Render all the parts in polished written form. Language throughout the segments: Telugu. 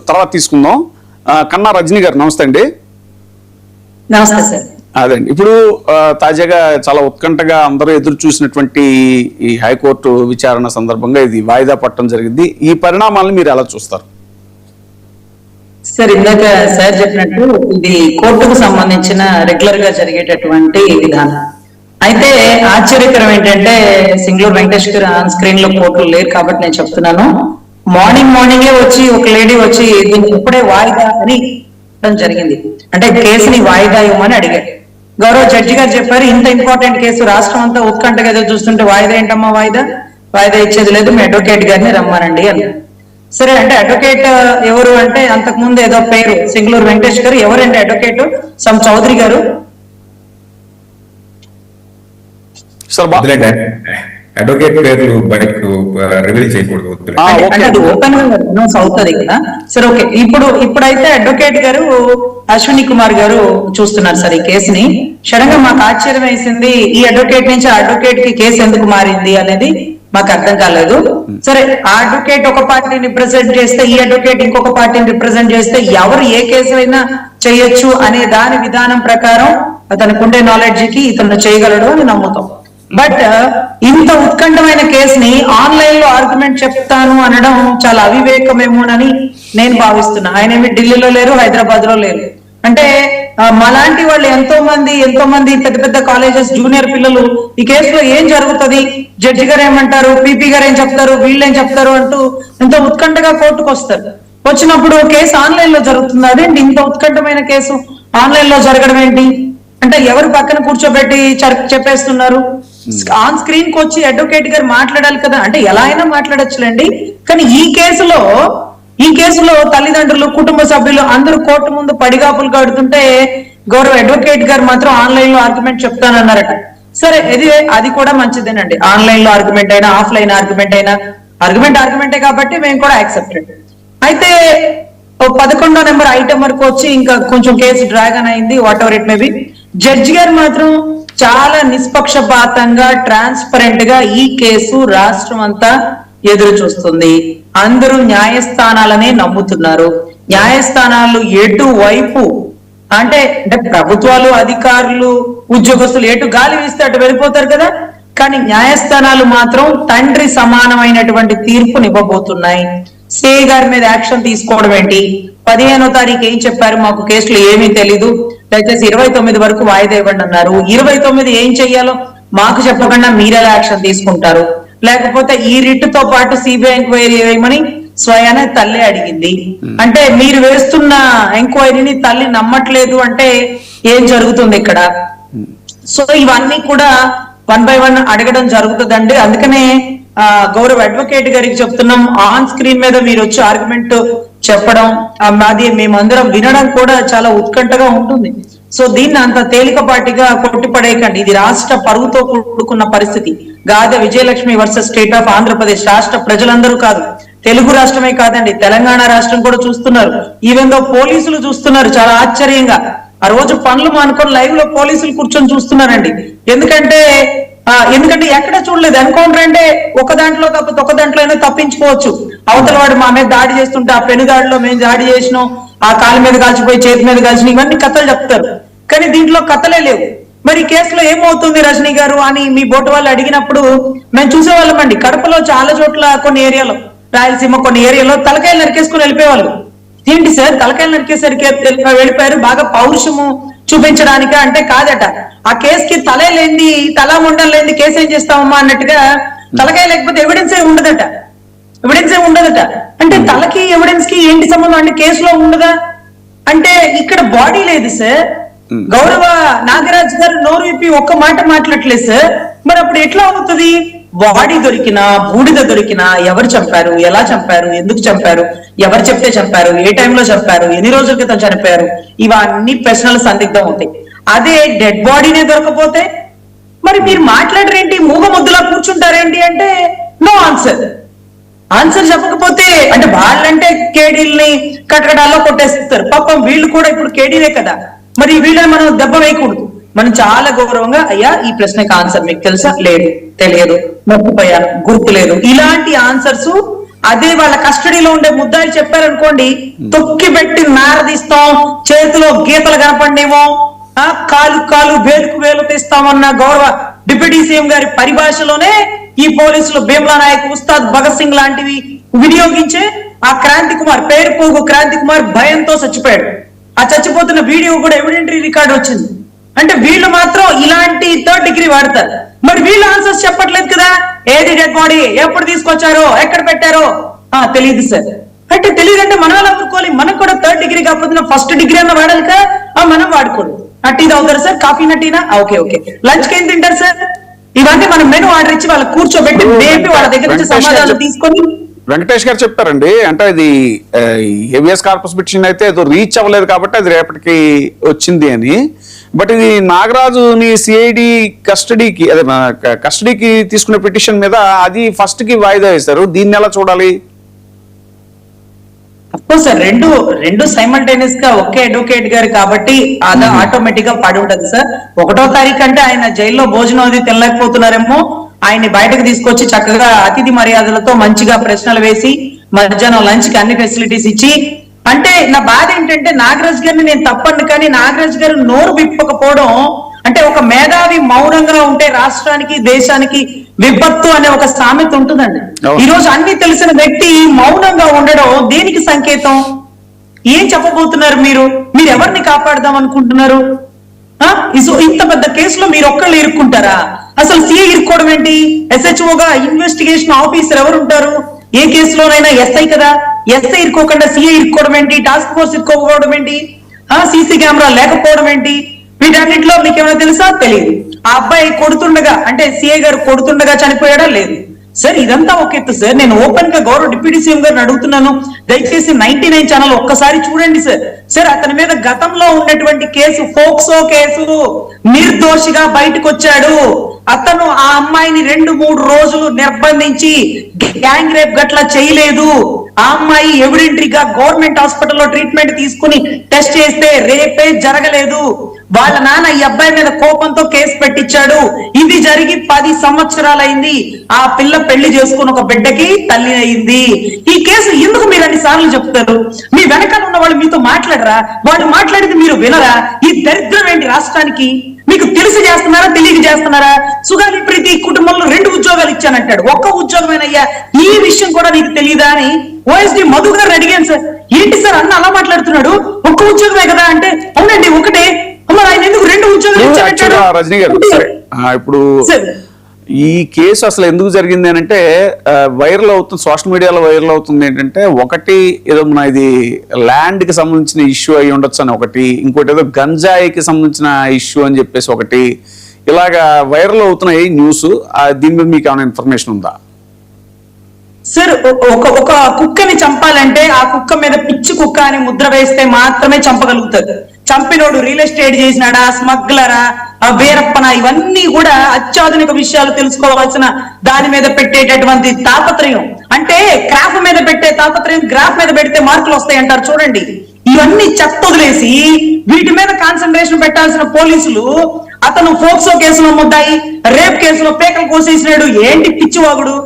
తర్వాత తీసుకుందాం. కన్నా రజనీ గారు నమస్తే అండి. నమస్తే సార్. అదండి, ఇప్పుడు తాజాగా చాలా ఉత్కంఠగా అందరూ ఎదురు చూసినటువంటి ఈ హైకోర్టు విచారణ సందర్భంగా ఇది వాయిదా పట్టడం జరిగింది. ఈ పరిణామాలను మీరు ఎలా చూస్తారు? సార్, ఇందాక సార్ చెప్పినట్టు ఇది కోర్టుకు సంబంధించిన రెగ్యులర్ గా జరిగేటటువంటి విధానం. అయితే ఆశ్చర్యకరం ఏంటంటే సింగూరు వెంకటేష్ గారు ఆన్ స్క్రీన్ లో కోర్టులు లేరు కాబట్టి నేను చెప్తున్నాను. మార్నింగే వచ్చి ఒక లేడీ వచ్చి దీన్ని ఇప్పుడే వాయిదా అని జరిగింది. అంటే కేసుని వాయిదా ఇవ్వమని అడిగారు. గౌరవ జడ్జి గారు చెప్పారు, ఇంత ఇంపార్టెంట్ కేసు రాష్ట్రం అంతా ఉత్కంఠగా చూస్తుంటే వాయిదా ఏంటమ్మా, వాయిదా ఇచ్చేది లేదు, మీ అడ్వకేట్ గారిని రమ్మానండి అన్నారు. సరే అంటే అడ్వకేట్ ఎవరు అంటే అంతకు ముందు ఏదో పేరు సింగూరు వెంకటేష్ గారు. ఎవరంటే అడ్వకేట్ సమ్ చౌదరి గారు. అడ్వకేట్ పేర్లు బయటకు రివీల్ చేయకూడదు, అది ఓపెన్ గా అనౌన్స్ అవుతుంది కదా. సరే ఓకే, ఇప్పుడైతే అడ్వకేట్ గారు అశ్విని కుమార్ గారు చూస్తున్నారు సార్ ఈ కేసుని. సడన్ గా మాకు ఆశ్చర్యం వేసింది, ఈ అడ్వకేట్ నుంచి ఆ అడ్వకేట్ కి కేసు ఎందుకు మారింది అనేది మాకు అర్థం కాలేదు. సరే, ఆ అడ్వకేట్ ఒక పార్టీని రిప్రజెంట్ చేస్తే, ఈ అడ్వకేట్ ఇంకొక పార్టీని రిప్రజెంట్ చేస్తే ఎవరు ఏ కేసు అయినా చేయొచ్చు అనే దాని విధానం ప్రకారం అతనికి ఉండే నాలెడ్జ్ కి ఇతను చేయగలడు అని నమ్ముతాం. బట్ ఇంత ఉత్కంఠమైన కేసుని ఆన్లైన్ లో ఆర్గ్యుమెంట్ చెప్తాను అనడం చాలా అవివేకమేమోనని నేను భావిస్తున్నా. ఆయన ఏమి ఢిల్లీలో లేరు, హైదరాబాద్ లో లేరు. అంటే మాలాంటి వాళ్ళు ఎంతో మంది పెద్ద పెద్ద కాలేజెస్ జూనియర్ పిల్లలు ఈ కేసులో ఏం జరుగుతుంది, జడ్జి గారు ఏమంటారు, పీపీ గారు ఏం చెప్తారు, వీళ్ళు ఏం చెప్తారు అంటూ ఎంతో ఉత్కంఠగా కోర్టుకు వస్తారు. వచ్చినప్పుడు కేసు ఆన్లైన్ లో జరుగుతుంది. అదేంటి ఇంత ఉత్కంఠమైన కేసు ఆన్లైన్ లో జరగడం ఏంటి అంటే ఎవరు పక్కన కూర్చోబెట్టి చెప్పేస్తున్నారు. ఆన్ స్క్రీన్ కి వచ్చి అడ్వకేట్ గారు మాట్లాడాలి కదా, అంటే ఎలా అయినా మాట్లాడొచ్చులేండి. కానీ ఈ కేసులో తల్లిదండ్రులు, కుటుంబ సభ్యులు అందరూ కోర్టు ముందు పడిగాపులు కడుతుంటే గౌరవ అడ్వకేట్ గారు మాత్రం ఆన్లైన్ లో ఆర్గ్యుమెంట్ చెప్తానన్నారట. సరే, అది కూడా మంచిదేనండి. ఆన్లైన్ లో ఆర్గ్యుమెంట్ అయినా, ఆఫ్లైన్ ఆర్గ్యుమెంట్ అయినా ఆర్గ్యుమెంటే కాబట్టి మేము కూడా యాక్సెప్టెడ్. అయితే 11వ నెంబర్ ఐటమ్ వరకు వచ్చి ఇంకా కొంచెం కేసు డ్రాగన్ అయింది. What ever it may be. Judge గారు మాత్రం చాలా నిష్పక్షపాతంగా, ట్రాన్స్పరెంట్ గా ఈ కేసు రాష్ట్రం అంతా ఎదురు చూస్తుంది. అందరూ న్యాయస్థానాలనే నమ్ముతున్నారు. న్యాయస్థానాలు ఎటువైపు అంటే ప్రభుత్వాలు, అధికారులు, ఉద్యోగస్తులు ఎటు గాలి వీస్తే అటు వెళ్ళిపోతారు కదా. కానీ న్యాయస్థానాలు మాత్రం తండ్రి సమానమైనటువంటి తీర్పునివ్వబోతున్నాయి. సిఐ గారి మీద యాక్షన్ తీసుకోవడం ఏంటి, 15వ తారీఖు ఏం చెప్పారు, మాకు కేసులో ఏమీ తెలీదు, దయచేసి 29 వరకు వాయిదా ఇవ్వండి అన్నారు. 29 ఏం చెయ్యాలో మాకు చెప్పకుండా మీరెలా యాక్షన్ తీసుకుంటారు? లేకపోతే ఈ రిట్తో పాటు సిబిఐ ఎంక్వైరీ వేయమని స్వయాన తల్లి అడిగింది. అంటే మీరు వేస్తున్న ఎంక్వైరీని తల్లి నమ్మట్లేదు అంటే ఏం జరుగుతుంది ఇక్కడ? సో ఇవన్నీ కూడా 1 by 1 అడగడం జరుగుతుందండి. అందుకనే గౌరవ అడ్వకేట్ గారికి చెప్తున్నాం, ఆన్ స్క్రీన్ మీద మీరు వచ్చి ఆర్గ్యుమెంట్ చెప్పడం, అది మేమందరం వినడం కూడా చాలా ఉత్కంఠగా ఉంటుంది. సో దీన్ని అంత తేలికపాటిగా కొట్టిపడేయకండి. ఇది రాష్ట్ర పరువుతో కూడుకున్న పరిస్థితి. Gade Vijayalakshmi versus state of Andhra Pradesh. రాష్ట్ర ప్రజలందరూ కాదు, తెలుగు రాష్ట్రమే కాదండి, తెలంగాణ రాష్ట్రం కూడా చూస్తున్నారు. ఈవెన్ దో పోలీసులు చూస్తున్నారు. చాలా ఆశ్చర్యంగా ఆ రోజు పనులు మానుకొని లైవ్ లో పోలీసులు కూర్చొని చూస్తున్నారండి. ఎందుకంటే ఎక్కడ చూడలేదు. ఎన్కౌంటర్ అంటే ఒక దాంట్లో కాకపోతే ఒక దాంట్లో అయినా తప్పించుకోవచ్చు. అవతల వాడు మా మీద దాడి చేస్తుంటే ఆ పెను దాడిలో మేము దాడి చేసినాం, ఆ కాలు మీద కాల్చిపోయి చేతి మీద కాల్చిన, ఇవన్నీ కథలు చెప్తారు. కానీ దీంట్లో కథలే లేవు. మరి కేసులో ఏమవుతుంది రజనీ గారు అని మీ బోటు వాళ్ళు అడిగినప్పుడు మేము చూసేవాళ్ళమండి. కడపలో చాలా చోట్ల, కొన్ని ఏరియాలో, రాయలసీమ కొన్ని ఏరియాలో తలకాయలు నరికేసుకుని వెళ్ళిపోయేవాళ్ళు. ఏంటి సార్ తలకాయలు నరికేసరికి వెళ్ళిపోయారు, బాగా పౌరుషము చూపించడానిక అంటే కాదట. ఆ కేసుకి తలే లేని, తల ముండం లేని కేసు ఏం చేస్తామమ్మా అన్నట్టుగా, తలకాయ లేకపోతే ఎవిడెన్స్ ఏ ఉండదట. అంటే తలకి ఎవిడెన్స్ కి ఏంటి సంబంధం అంటే కేసులో ఉండదా అంటే ఇక్కడ బాడీ లేదు సార్. గౌరవ నాగరాజ్ గారు నోరు విప్పి ఒక్క మాట మాట్లాడలేదు సార్. మరి అప్పుడు ఎట్లా అవుతుంది? బాడీ దొరికినా, బూడిద దొరికినా, ఎవరు చంపారు, ఎలా చంపారు, ఎందుకు చంపారు, ఎవరు చెప్తే చంపారు, ఏ టైంలో చంపారు, ఎన్ని రోజుల క్రితం చనిపోయారు, ఇవన్నీ ప్రశ్నలు సందిగ్ధం అవుతాయి. అదే డెడ్ బాడీనే దొరకపోతే మరి మీరు మాట్లాడరేంటి, మూగ ముద్దులా కూర్చుంటారేంటి అంటే నో ఆన్సర్ చెప్పకపోతే అంటే వాళ్ళంటే కేడీల్ని కటకటాల్లో కొట్టేస్తారు. పాపం వీళ్ళు కూడా ఇప్పుడు కేడీలే కదా, మరి వీళ్ళని మనం దెబ్బ వేయకూడదు. మనం చాలా గౌరవంగా, అయ్యా ఈ ప్రశ్నకి ఆన్సర్ మీకు తెలుసా, లేదు, తెలియదు, మర్చిపోయాను, గుర్తు లేదు, ఇలాంటి ఆన్సర్స్ అదే వాళ్ళ కస్టడీలో ఉండే ముద్దాయిలు చెప్పారనుకోండి, తొక్కి పెట్టి నారదీస్తాం, చేతిలో గీతలు కనపడేమో, కాలు వేలుకు వేలు తీస్తామన్న గౌరవ డిప్యూటీ సీఎం గారి పరిభాషలోనే ఈ పోలీసులు భీమ్లా నాయక్, ఉస్తాద్ భగత్ సింగ్ లాంటివి వినియోగించే ఆ క్రాంతి కుమార్, పేరు పోగు క్రాంతి కుమార్ భయంతో చచ్చిపోయాడు. ఆ చచ్చిపోతున్న వీడియో కూడా ఎవిడెంటరీ రికార్డు వచ్చింది. అంటే వీళ్ళు మాత్రం ఇలాంటి 3rd డిగ్రీ వాడతారు. మరి వీళ్ళు ఆన్సర్స్ చెప్పట్లేదు కదా. ఏది డెడ్ బాడీ, ఎప్పుడు తీసుకొచ్చారో, ఎక్కడ పెట్టారో తెలియదు సార్. అంటే తెలియదంటే మనం ఎలా అనుకోవాలి? మనకు కూడా 3rd డిగ్రీ కాకపోతే 1st డిగ్రీ అన్న వాడాలి కదా. మనం వాడుకోండి. టీ తాగుతారు సార్? కాఫీ టీనా? ఓకే. లంచ్ కి ఏం తింటారు సార్? ఇవన్నీ మనం మెనూ ఆర్డర్ ఇచ్చి వాళ్ళకి కూర్చోబెట్టి మేపి వాళ్ళ దగ్గర నుంచి సమాధానం తీసుకొని. వెంకటేష్ గారు చెప్తారండి. అంటే ఇది హెవియస్ కార్పస్ పిటిషన్ అయితే ఏదో రీచ్ అవ్వలేదు కాబట్టి అది రేపటికి వచ్చింది అని. బట్ ఇది నాగరాజుని సిఐడి కస్టడీకి తీసుకునే పిటిషన్ మీద అది ఫస్ట్ కి వాయిదా వేశారు. దీన్ని ఎలా చూడాలి? అఫ్కోర్స్ సార్, రెండు సైమల్టేనియస్ గా ఒకే అడ్వకేట్ గారు కాబట్టి అది ఆటోమేటిక్ గా పడి ఉంటది సార్. 1వ తారీఖు అంటే ఆయన జైల్లో భోజనం అది తినలేకపోతున్నారేమో, ఆయన్ని బయటకు తీసుకొచ్చి చక్కగా అతిథి మర్యాదలతో మంచిగా ప్రశ్నలు వేసి మధ్యాహ్నం లంచ్ కి అన్ని ఫెసిలిటీస్ ఇచ్చి. అంటే నా బాధ ఏంటంటే నాగరాజ్ గారిని నేను తప్పను, కానీ నాగరాజ్ గారు నోరు విప్పకపోవడం, అంటే ఒక మేధావి మౌనంగా ఉంటే రాష్ట్రానికి దేశానికి విపత్తు అనే ఒక సామెత ఉంటుందండి. ఈ రోజు అన్ని తెలిసిన వ్యక్తి మౌనంగా ఉండడం దేనికి సంకేతం? ఏం చెప్పబోతున్నారు మీరు? ఎవరిని కాపాడదాం అనుకుంటున్నారు? ఇంత పెద్ద కేసులో మీరు ఒక్కళ్ళు ఇరుక్కుంటారా? అసలు సిఐ ఇరుక్కోవడం ఏంటి? SHOగా ఇన్వెస్టిగేషన్ ఆఫీసర్ ఎవరు ఉంటారు? ఏ కేసులోనైనా ఎస్ఐ కదా. ఎస్ఐ ఇరుక్కోకుండా సిఐ ఇరుక్కోవడం ఏంటి? టాస్క్ ఫోర్స్ ఇరుక్కోకపోవడం ఏంటి? సీసీ కెమెరా లేకపోవడం ఏంటి? వీటన్నిటిలో మీకు ఏమైనా తెలుసా? తెలియదు. ఆ అబ్బాయి కొడుతుండగా, అంటే సిఐ గారు కొడుతుండగా చనిపోయాడా? లేదు సార్. ఇదంతా ఒక ఎత్తు సార్. నేను ఓపెన్ గా గౌరవ డిప్యూటీ సీఎం గారిని అడుగుతున్నాను, దయచేసి 99 ఛానల్ ఒక్కసారి చూడండి సార్. అతని మీద గతంలో ఉన్నటువంటి కేసు, ఫోక్సో కేసు, నిర్దోషిగా బయటకు వచ్చాడు. అతను ఆ అమ్మాయిని 2-3 రోజులు నిర్బంధించి గ్యాంగ్ రేప్ గట్లా చేయలేదు. ఆ అమ్మాయి ఎవిడెంటరీగా గవర్నమెంట్ హాస్పిటల్లో ట్రీట్మెంట్ తీసుకుని టెస్ట్ చేస్తే రేపే జరగలేదు. వాళ్ళ నాన్న ఈ అబ్బాయి మీద కోపంతో కేసు పెట్టించాడు. ఇది జరిగి 10 సంవత్సరాలైంది. ఆ పిల్ల పెళ్లి చేసుకుని ఒక బిడ్డకి తల్లి అయింది. ఈ కేసు ఎందుకు మీరు అన్ని సార్లు చెప్తారు? మీ వెనకాల ఉన్న వాళ్ళు మీతో మాట్లాడరా? వాళ్ళు మాట్లాడితే మీరు వినరా? ఈ దరిద్రం ఏంటి రాష్ట్రానికి? మీకు తెలిసి చేస్తున్నారా, తెలియక చేస్తున్నారా? సుగాలి ప్రీతి కుటుంబంలో 2 ఉద్యోగాలు ఇచ్చానంటాడు. ఒక్క ఉద్యోగమేనయ్యా, ఈ విషయం కూడా నీకు తెలియదా అని OSD మధు గారు అడిగాను సార్. ఏంటి సార్ అన్న అలా మాట్లాడుతున్నాడు? ఒక్క ఉద్యోగమే కదా అంటే, అవునండి ఒకటే. ఆయన ఎందుకు 2 ఉద్యోగాలు ఇచ్చానంటాడు? రజనీ గారు, ఇప్పుడు ఈ కేసు అసలు ఎందుకు జరిగింది అని అంటే, వైరల్ అవుతుంది, సోషల్ మీడియాలో వైరల్ అవుతుంది ఏంటంటే, ఒకటి ఏదో మన ఇది ల్యాండ్ కి సంబంధించిన ఇష్యూ అయి ఉండొచ్చు అని ఒకటి, ఇంకోటి ఏదో గంజాయికి సంబంధించిన ఇష్యూ అని చెప్పేసి ఒకటి, ఇలాగా వైరల్ అవుతున్నాయి న్యూస్. దీని మీద మీకు ఏమైనా ఇన్ఫర్మేషన్ ఉందా? సార్, ఒక కుక్కని చంపాలంటే ఆ కుక్క మీద పిచ్చి కుక్క అని ముద్ర వేస్తే మాత్రమే చంపగలుగుతారు. చంపినోడు రియల్ ఎస్టేట్ చేసినాడా, స్మగ్లరా, వీరప్పన, ఇవన్నీ కూడా అత్యాధునిక విషయాలు తెలుసుకోవాల్సిన దాని మీద పెట్టేటటువంటి తాపత్రయం. అంటే క్రాఫ్ మీద పెట్టే తాపత్రయం గ్రాఫ్ మీద పెడితే మార్కులు వస్తాయి అంటారు చూడండి. ఇవన్నీ చెత్త వదిలేసి వీటి మీద కాన్సన్ట్రేషన్ పెట్టాల్సిన పోలీసులు, అతను ఫోక్సో కేసులో ముద్దాయి, రేప్ కేసులో పేకలు కోసేసినాడు. ఏంటి పిచ్చివాగుడు?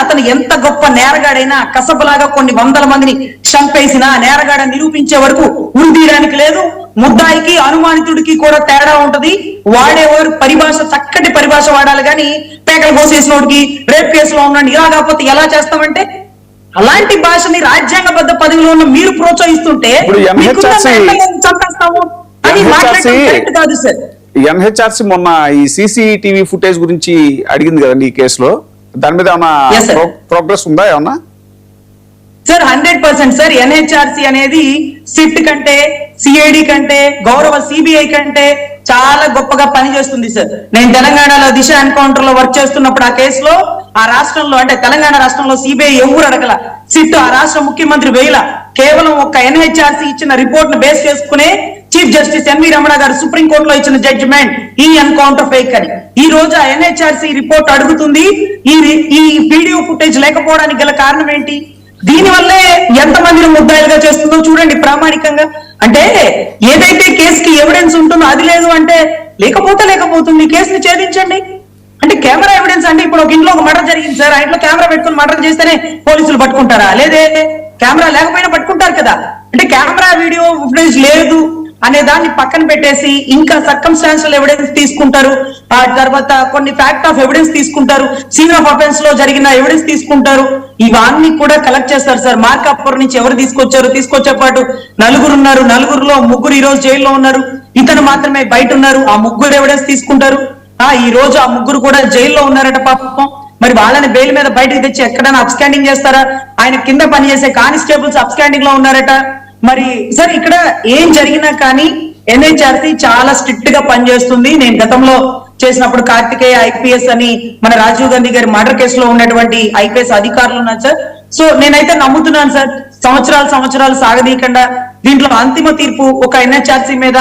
అతను ఎంత గొప్ప నేరగాడైనా కసబలాగా కొన్ని 100 మందిని చంపేసిన నేరగాడ నిరూపించే వరకు ఉరిదీయడానికి లేదు. ముద్దాయికి అనుమానితుడికి కూడా తేడా ఉంటది. వాడేవారు పరిభాష, చక్కటి పరిభాష వాడాలి కానీ పేకలు కోసేసినోడికి రేప్ కేసులో ఉన్నాడు ఇలా కాకపోతే ఎలా చేస్తామంటే, అలాంటి భాషని రాజ్యాంగబద్ధ పదవిలో ఉన్న మీరు ప్రోత్సహిస్తుంటే చంపేస్తాము అని మాట్లాడటం కాదు సార్. NHRC మొన్న ఈ CCTV ఫుటేజ్ గురించి అడిగింది కదండి ఈ కేసులో. దాని మీద ఏమన్నా ప్రోగ్రెస్ ఉందా ఏమన్నా? Sir 100% sir. NHRC అనేది సిట్ కంటే, CID కంటే, గౌరవ CBI కంటే చాలా గొప్పగా పనిచేస్తుంది సార్. నేను తెలంగాణలో దిశ ఎన్కౌంటర్ లో వర్క్ చేస్తున్నప్పుడు ఆ కేసులో ఆ రాష్ట్రంలో, అంటే తెలంగాణ రాష్ట్రంలో CBI ఎవరు అడగల, సిట్ ఆ రాష్ట్ర ముఖ్యమంత్రి వేయల. కేవలం ఒక NHRC ఇచ్చిన రిపోర్ట్ ను బేస్ చేసుకునే చీఫ్ జస్టిస్ NV రమణ గారు సుప్రీంకోర్టులో ఇచ్చిన జడ్జిమెంట్ ఈ ఎన్కౌంటర్ ఫేక్ అని. ఈ రోజు ఆ NHRC రిపోర్ట్ అడుగుతుంది ఈ వీడియో ఫుటేజ్ లేకపోవడానికి గల కారణం ఏంటి? దీనివల్లే ఎంతమందిని ముద్దాయిలుగా చేస్తుందో చూడండి ప్రామాణికంగా. అంటే ఏదైతే కేసుకి ఎవిడెన్స్ ఉంటుందో అది లేదు అంటే, లేకపోతుంది, కేసుని ఛేదించండి. అంటే కెమెరా ఎవిడెన్స్ అంటే ఇప్పుడు ఒక ఇంట్లో ఒక మర్డర్ జరిగింది సార్, ఆ ఇంట్లో కెమెరా పెట్టుకుని మర్డర్ చేస్తేనే పోలీసులు పట్టుకుంటారా? లేదే, కెమెరా లేకపోయినా పట్టుకుంటారు కదా. అంటే కెమెరా వీడియో ఫుటేజ్ లేదు అనే దాన్ని పక్కన పెట్టేసి ఇంకా సర్కమ్స్టాన్షియల్ ఎవిడెన్స్ తీసుకుంటారు, ఆ తర్వాత కొన్ని ఫ్యాక్ట్ ఆఫ్ ఎవిడెన్స్ తీసుకుంటారు, సీన్ ఆఫ్ అఫెన్స్ లో జరిగిన ఎవిడెన్స్ తీసుకుంటారు, ఇవన్నీ కూడా కలెక్ట్ చేస్తారు సార్. మార్కాపూర్ నుంచి ఎవరు తీసుకొచ్చే పాటు నలుగురు ఉన్నారు, నలుగురులో ముగ్గురు ఈ రోజు జైల్లో ఉన్నారు, ఇతను మాత్రమే బయట ఉన్నారు. ఆ ముగ్గురు ఎవిడెన్స్ తీసుకుంటారు. ఈ రోజు ఆ ముగ్గురు కూడా జైల్లో ఉన్నారట పాపం. మరి వాళ్ళని బెయిల్ మీద బయటకు తెచ్చి ఎక్కడైనా అబ్స్కాండింగ్ చేస్తారా? ఆయన కింద పనిచేసే కానిస్టేబుల్స్ అబ్స్కాండింగ్ లో ఉన్నారట. మరి సార్ ఇక్కడ ఏం జరిగినా కానీ ఎన్హెచ్ఆర్సీ చాలా స్ట్రిక్ట్ గా పనిచేస్తుంది. నేను గతంలో చేసినప్పుడు కార్తికేయ ఐపీఎస్ అని మన రాజీవ్ గాంధీ గారి మర్డర్ కేసులో ఉన్నటువంటి ఐపీఎస్ అధికారులు ఉన్నారు సార్. సో నేనైతే నమ్ముతున్నాను సార్, సంవత్సరాలు సాగదీయకుండా దీంట్లో అంతిమ తీర్పు ఒక ఎన్హెచ్ఆర్సీ మీద,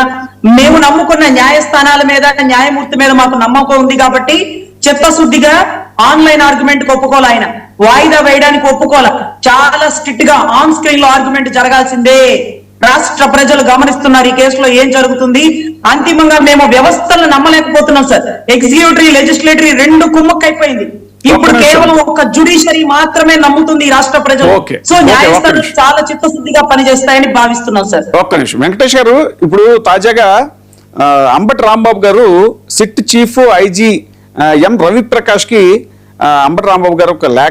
మేము నమ్ముకున్న న్యాయస్థానాల మీద, న్యాయమూర్తి మీద మాకు నమ్మకం ఉంది కాబట్టి చిత్తశుద్ధిగా ఆన్లైన్ ఆర్గ్యుమెంట్ కు ఒప్పుకోవాలి, ఆయన వాయిదా వేయడానికి ఒప్పుకోవాలి. చాలా స్ట్రిక్ట్ గా ఆన్ స్క్రీన్ లో ఆర్గ్యుమెంట్ జరగాల్సిందే. రాష్ట్ర ప్రజలు గమనిస్తున్నారు ఈ కేసులో ఏం జరుగుతుంది. అంతిమంగా మేము వ్యవస్థలను నమ్మలేకపోతున్నాం సార్. ఎగ్జిక్యూటివ్, లెజిస్లేటరీ రెండు కుమ్మక్కైపోయింది. ఇప్పుడు కేవలం ఒక జుడిషియరీ మాత్రమే నమ్ముతుంది ఈ రాష్ట్ర ప్రజలు. సో న్యాయస్థానాలు చాలా చిత్తశుద్ధిగా పనిచేస్తాయని భావిస్తున్నాం సార్. ఒక్క నిమిషం వెంకటేష్ గారు, ఇప్పుడు తాజాగా అంబటి రాంబాబు గారు సిట్ చీఫ్ ఐజీ ఎం రవిప్రకాష్ కి అంబటి రాంబాబు గారు ఒక లేఖ